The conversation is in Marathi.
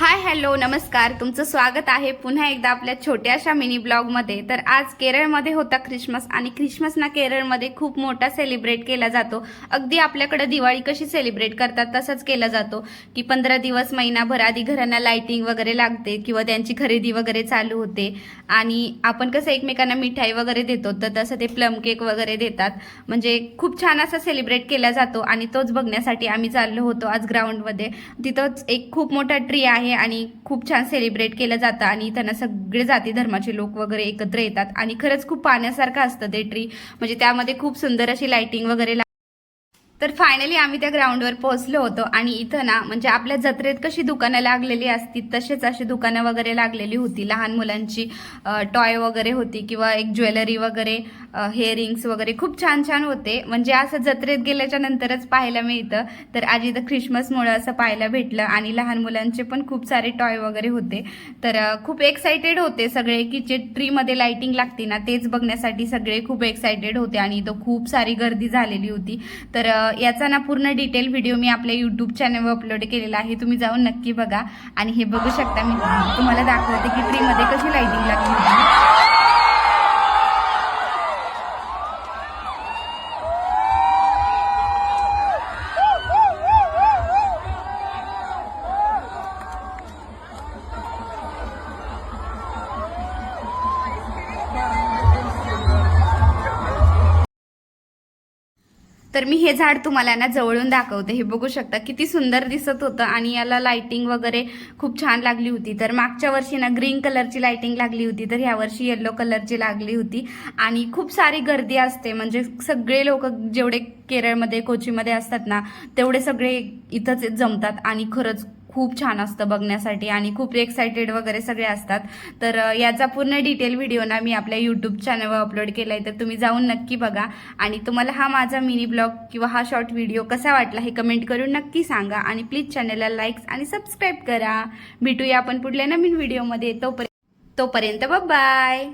हाय हॅलो नमस्कार, तुमचं स्वागत आहे पुन्हा एकदा आपल्या छोट्याशा मिनी ब्लॉगमध्ये। तर आज केरळमध्ये होता ख्रिसमस आणि ख्रिसमस ना केरळमध्ये खूप मोठा सेलिब्रेट केला जातो। अगदी आपल्याकडे दिवाळी कशी सेलिब्रेट करतात तसंच केला जातो की 15 दिवस महिनाभर आधी घरांना लाइटिंग वगैरे लागते किंवा त्यांची खरेदी वगैरे चालू होते आणि आपण कसं एकमेकांना मिठाई वगैरे देतो तर तसं ते प्लम केक वगैरे देतात। म्हणजे खूप छान असा सेलिब्रेट केला जातो आणि तोच बघण्यासाठी आम्ही चाललो होतो आज ग्राउंडमध्ये। तिथंच एक खूप मोठा ट्री आहे आणि खूप छान सेलिब्रेट केलं जातं आणि त्यांना सगळे जाती धर्माचे लोक वगैरे एकत्र येतात आणि खरंच खूप पाहण्यासारखं असतं ते ट्री। म्हणजे त्यामध्ये खूप सुंदर अशी लाइटिंग वगैरे तर फायनली आम्ही त्या ग्राउंडवर पोहोचलो होतो आणि इथं ना म्हणजे आपल्या जत्रेत कशी दुकानं लागलेली असतील तसेच अशी दुकानं वगैरे लागलेली होती। लहान मुलांची टॉय वगैरे होती किंवा एक ज्वेलरी वगैरे हेअरिंग्स वगैरे खूप छान छान होते। म्हणजे असं जत्रेत गेल्याच्या नंतरच पाहायला मिळतं। तर आज इथं ख्रिसमसमुळे असं पाहायला भेटलं आणि लहान मुलांचे पण खूप सारे टॉय वगैरे होते। तर खूप एक्साइटेड होते सगळे की जे ट्रीमध्ये लाइटिंग लागते ना तेच बघण्यासाठी सगळे खूप एक्साइटेड होते आणि इथं खूप सारी गर्दी झालेली होती। तर याचा ना पूर्ण डिटेल व्हिडिओ मी आपल्या यूट्यूब चॅनलवर अपलोड केलेला आहे, तुम्ही जाऊन नक्की बघा। आणि हे बघू शकता मी तुम्हाला दाखवते की ट्रीमध्ये कशी लाइटिंग लागली होती। तर मी हे झाड तुम्हाला ना जवळून दाखवते। हे बघू शकता किती सुंदर दिसत होतं आणि याला लाइटिंग वगैरे खूप छान लागली होती। तर मागच्या वर्षी ना ग्रीन कलरची लाइटिंग लागली होती, तर ह्या वर्षी येलो कलरची लागली होती आणि खूप सारी गर्दी असते। म्हणजे सगळे लोक जेवढे केरळमध्ये कोचीमध्ये असतात ना तेवढे सगळे इथंच जमतात आणि खरंच खूप छान असतं बघण्यासाठी आणि खूप एक्साइटेड वगैरे सगळे असतात। तर याचा पूर्ण डिटेल व्हिडिओ ना मी आपल्या यूट्यूब चॅनलवर अपलोड केलाय, तर तुम्ही जाऊन नक्की बघा। आणि तुम्हाला हा माझा मिनी ब्लॉग किंवा हा शॉर्ट व्हिडिओ कसा वाटला हे कमेंट करून नक्की सांगा आणि प्लीज चॅनलला लाईक्स आणि सबस्क्राईब करा। भेटूया आपण पुढल्या नवीन व्हिडिओमध्ये। तोपर्यंत बाय बाय।